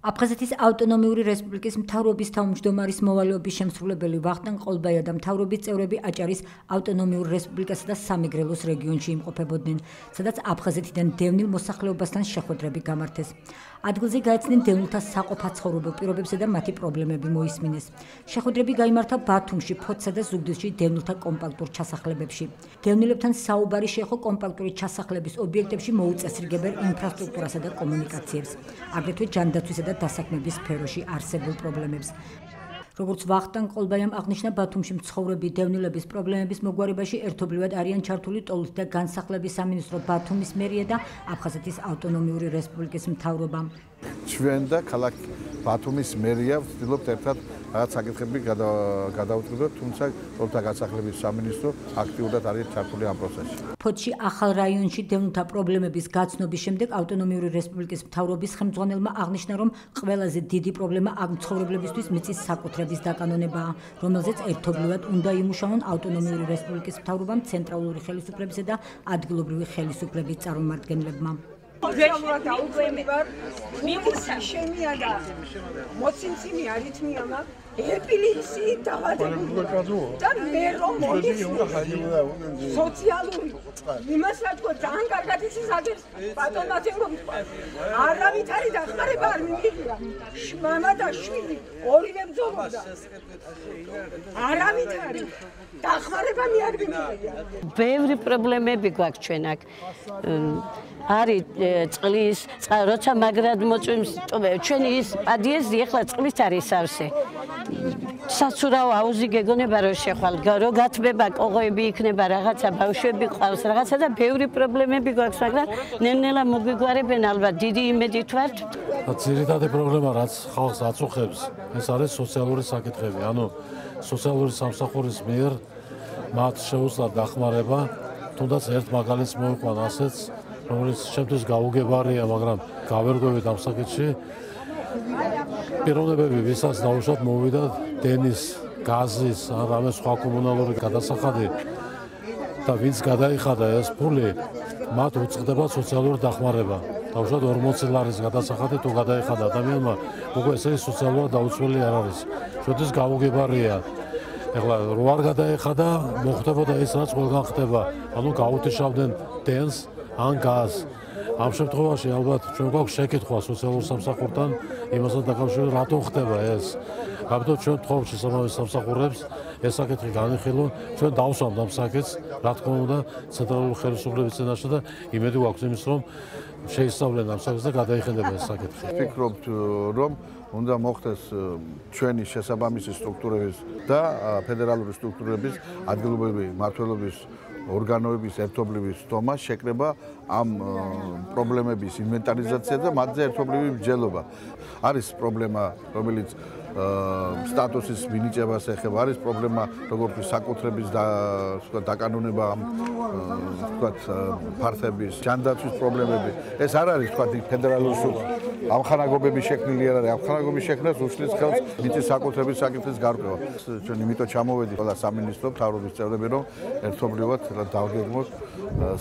აფხაზეთის ავტონომიური რესპუბლიკის მთავრობის თავმჯდომარის მოვალეობის შემსრულებელი ვახტანგ ყოლბაია და მთავრობის წევრები აჭარის ავტონომიურ რესპუბლიკასა და სამეგრელოს რეგიონში იმყოფებოდნენ, სადაც აფხაზეთიდან დევნილ მოსახლეობასთან შეხვედრები გამართეს. ადგილზე გაეცნენ დევნილთა საყოფაცხოვრებო პირობებსა და მათი პრობლემები მოისმინეს. შეხვედრები გაიმართა ბათუმში, ფოთსა და ზუგდიდში დევნილთა კომპაქტურ ჩასახლებებში. დევნილებთან საუბარი შეეხო კომპაქტური ჩასახლების ობიექტებში მოუწესრიგებელ ინფრასტრუქტურასა და კომუნიკაციებს, აგრეთვე ჯანდაცვისა და დასაქმების სფეროში არსებულ პრობლემებს. როგორც ვახტანგ ყოლბაიამ აღნიშნა, ბათუმში მცხოვრები დევნილების პრობლემების მოგვარებაში ერთობლივად არიან ჩართული ტოლით და განსახლების სამინისტრო, ბათუმის მერია და აფხაზეთის ავტონომიური რესპუბლიკის მთავრობა. ჩვენ და ქალაქ ბათუმის მერია ვცდილობთ ერთად რაღაც საკითხები გადავუწყვეტოთ, თუმცა ტოლთა განსახლების სამინისტრო აქტიურად არის ჩართული ამ პროცესში. ფოთში ახალ რაიონში დევნილთა პრობლემების გაცნობის შემდეგ ავტონომიური რესპუბლიკის მთავრობის ხელმძღვანელმა აღნიშნა, რომ ყველაზე დიდი პრობლემა აქ მცხოვრებლებისთვის მიწის საკუთრების დაკანონებაა, რომელზეც ერთობლივად უნდა იმუშაონ ავტონომიური რესპუბლიკის მთავრობამ, ცენტრალური ხელისუფლებისა და ადგილობრივი ხელისუფლების წარმომადგენლებმა. მოცინციმი არითმიამა ეპილეფსი დაავადებული და მე რომ მოგიხსნა სოციალური იმას რა თქმა ძალიან კარგად იცის აგებს პატონატენგო არავით არის დახმარება არ მიმიღია მამა და შვილი ორივე ბრძოლობდა არავით არის დახმარება მე არ მიმიღია ბევრი პრობლემები გვაქვს ჩვენ აქ არის წყლის როცა მაგრად მოწვიმს ჩვენი ის პადიეზი ახლა წყლით არის სავსე საცურავ აუზი გეგონება რომ შეხვალ რო გათბება კოღოები იქნება რაღაცა ბავშვები ყავს რაღაცა და ბევრი პრობლემები გვაქვს მაგრამ ნელ-ნელა მოგვიგვარებენ ალბათ დიდი იმედით ვართ ძირითადი პრობლემა რაც ხალხს აწუხებს ეს არის სოციალური საკითხები ანუ სოციალური სამსახურის მიერ მათ შეუძლათ დახმარება თუნდაც ერთ მაგალითს მოვიყვან ასეც რომელიც შემთხვევით გაუგებარია მაგრამ გავერკვევით ამ საკითხში პიროვნებები ვისაც დაუშვათ მოვიდა დენის, გაზის, ან რამე სხვა კომუნალური გადასახადი და ვინც გადაიხადა ეს ფული, მათ უწყდება სოციალური დახმარება. დაუშვათ 40 ლარის გადასახადი თუ გადაიხადა ადამიანმა, უკვე ესე სოციალურად დაუცველი არ არის. შეთვის გაუგებარია. ეხლა რო არ გადაეხადა, მოხდებოდა ის რაც ყველგან ხდება. ანუ გაუთიშავდნენ დენს ან გაზს. ამ შემთხვევაში ალბათ ჩვენ გვაქვს შეკითხვა სოციალურ სამსახურთან იმასთან დაკავშირებით რატო ხდება ეს. რაბადო ჩვენ ვთხოვთ შესაბამის სამსახურებს ეს საკითხი განიხილონ, ჩვენ დავსვამთ ამ საკითხს, რა თქმა უნდა, ცენტრალური ხელისუფლების წინაშე და იმედი გვაქვს იმის, რომ შეისწავლენ ამ საკითხს და გადაიხადნენ ეს საკითხი. ვფიქრობთ, რომ უნდა მოხდეს ჩვენი შესაბამისი სტრუქტურების და ფედერალური სტრუქტურების ადგილობრივი მმართველობის ორგანოების ერთობლივი სტომა შეკრება ამ პრობლემების ინვენტარიზაცია და მათზე ერთობლივი მსჯელობა. არის პრობლემა, რომელიც სტატუსის მინიჭებას ეხება, არის პრობლემა, როგორც საკუთრების დაკანონება ამ ფართების, ჯანდაცვის პრობლემები. ეს არ არის ფედერალური ამხანაგობების შექმნილი არ არის. ამხანაგობის შექმნას უშლის ხელს მიწის საკუთრების საკითხის გარკვევა. ჩვენ იმიტომ ჩამოვედით ყველა სამინისტრო მთავრობის წევრები, რომ ერთობლივად დავგეგმოთ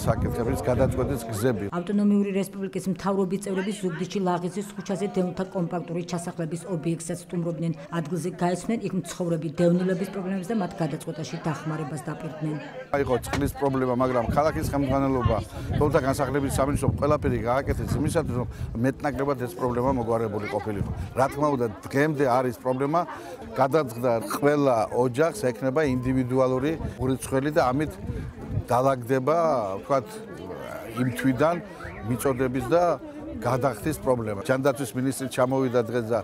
საკითხების გადაწყვეტის გზები. ავტონომიური რესპუბლიკის მთავრობის წევრები ზუგდიდში ლაღიზის ქუჩაზე დევნილთა კომპაქტური ჩასახლების ობიექტსაც სტუმრობდნენ. ადგილზე გაეცნენ იქ მცხოვრები დევნილების პრობლემებს და მათ გადაწყვეტაში დახმარებას დაპირდნენ. იყო წყლის პრობლემა, მაგრამ ქალაქის ხელმძღვანელობა, ტოლთა განსახლების სამინისტრო ყველაფერი გააკეთეს იმისათვის, რომ მეტნაკლებად ეს პრობლემა მოგვარებული ყოფილიყო. რა თქმა უნდა, დღემდე არის პრობლემა, გადაწყდა ყველა ოჯახს ექნება ინდივიდუალური ურიცხველი და ამით დალაგდება, ვთქვათ, იმ თვიდან მიწოდების და გადახდის პრობლემა. ჯანდაცვის მინისტრი ჩამოვიდა დღეს და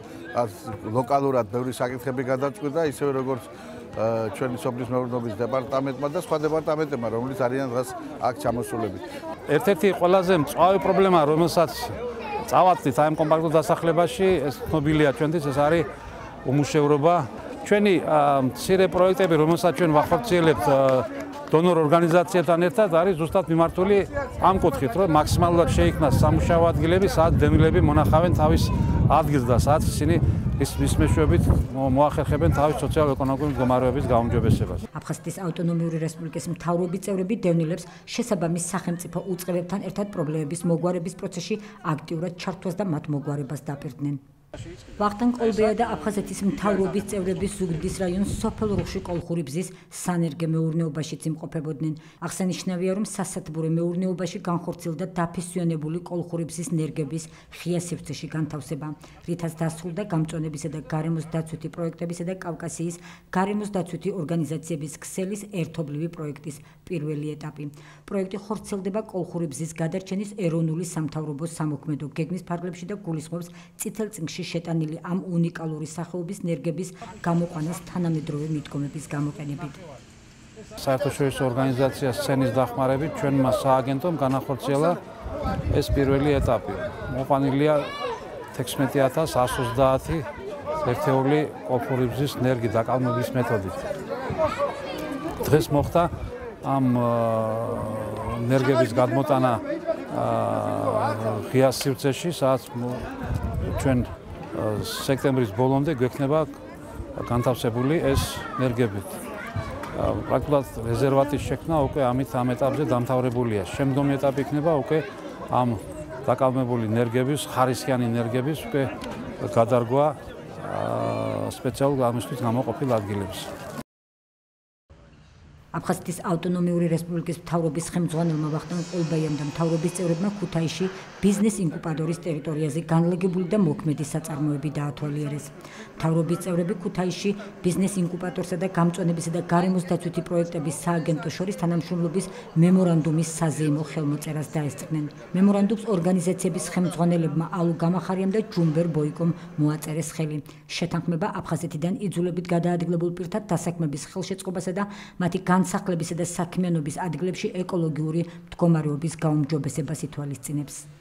ლოკალურად ბევრი საკითხები გადაწყვიტა, ისევე როგორც ჩვენი სოფლის მეურნეობის დეპარტამენტმა და სხვა დეპარტამენტებმა, რომლებიც არიან დღეს აქ ჩამოსულები. ერთ-ერთი ყველაზე მწვავე პრობლემა, რომელსაც წავაწდით აი ამ კომპაქტურ დასახლებაში, ეს ცნობილია ჩვენთვის, ეს არის უმუშევრობა. ჩვენი მცირე პროექტები, რომელსაც ჩვენ ვახორციელებთ დონორ ორგანიზაციებთან ერთად არის ზუსტად მიმართული ამ კუთხით, რომ მაქსიმალურად შეიქმნას სამუშაო ადგილები, სადაც დევნილები მონახავენ თავის ადგილს და სადაც ისინი ის მეშვეობით მოახერხებენ თავის სოციალურ-ეკონომიკური მდგომარეობის გაუმჯობესებას. აფხაზეთის ავტონომიური რესპუბლიკის მთავრობის წევრები დევნილებს შესაბამის სახელმწიფო უწყებებთან ერთად პრობლემების მოგვარების პროცესში აქტიურად ჩართვას და მათ მოგვარებას დაპირდნენ. ვახტანგ ყოლბეა და აფხაზეთის მთავრობის წევრების ზუგდიდის რაიონის სოფელ რუხში კოლხური ბზის სანერგე მეურნეობაშიც იმყოფებოდნენ. აღსანიშნავია, რომ სასათბურე მეურნეობაში განხორციელდა დაფესვიანებული კოლხური ბზის ნერგების ღია სივრცეში განთავსება, რითაც დასრულდა გამწვანებისა და გარემოს დაცვითი პროექტებისა და კავკასიის გარემოს დაცვითი ორგანიზაციების ქსელის ერთობლივი პროექტის პირველი ეტაპი. პროექტი ხორციელდება კოლხური ბზის გადარჩენის ეროვნული სამთავრობოს სამოქმედო გეგმის ფარგლებში და გულისხმობს წითელ წიგნში შეტანილი ამ უნიკალური სახეობის ნერგების გამოყვანას თანამედროვე მიდგომების გამოყენებით. საერთაშორისო ორგანიზაცია სცენის დახმარებით ჩვენმა სააგენტომ განახორციელა ეს პირველი ეტაპი. მოყვანილია 16130 ერთეული კოლხური ბზის ნერგი დაკალმების მეთოდით. დღეს მოხდა ამ ნერგების გადმოტანა ღია სივრცეში, სადაც ჩვენ სექტემბრის ბოლომდე გვექნება განთავსებული ეს ნერგები. პრაქტიკულად რეზერვატის შექმნა უკვე ამ ეტაპზე დამთავრებულია. შემდგომი ეტაპი იქნება უკვე ამ დაკალმებული ნერგების, ხარისხიანი ნერგების უკვე გადარგვა სპეციალურ ამისთვის გამოყოფილ ადგილებს. აფხაზეთის ავტონომიური რესპუბლიკის მთავრობის ხელმძღვანელმა ვახტანგ ყოლბაიამ და მთავრობის წევრებმა ქუთაისში ბიზნეს ინკუბატორის ტერიტორიაზე განლაგებული და მოქმედი საწარმოები დაათვალიერეს. მთავრობის წევრები ქუთაისში ბიზნეს ინკუბატორსა და გამწვანებისა და გარემოს დაცვითი პროექტების სააგენტოს შორის თანამშრომლობის მემორანდუმის საზეიმო ხელმოწერას დაესწრნენ. მემორანდუმს ორგანიზაციების ხელმძღვანელებმა ალუ გამახარიამ და ჯუმბერ ბოიკომ მოაწერეს ხელი. შეთანხმება აფხაზეთიდან იძულებით გადაადგილებულ პირთა დასაქმების ხელშეწყობასა და მათი განსახლებისა და საქმიანობის ადგილებში ეკოლოგიური მდგომარეობის გაუმჯობესებას ითვალისწინებს.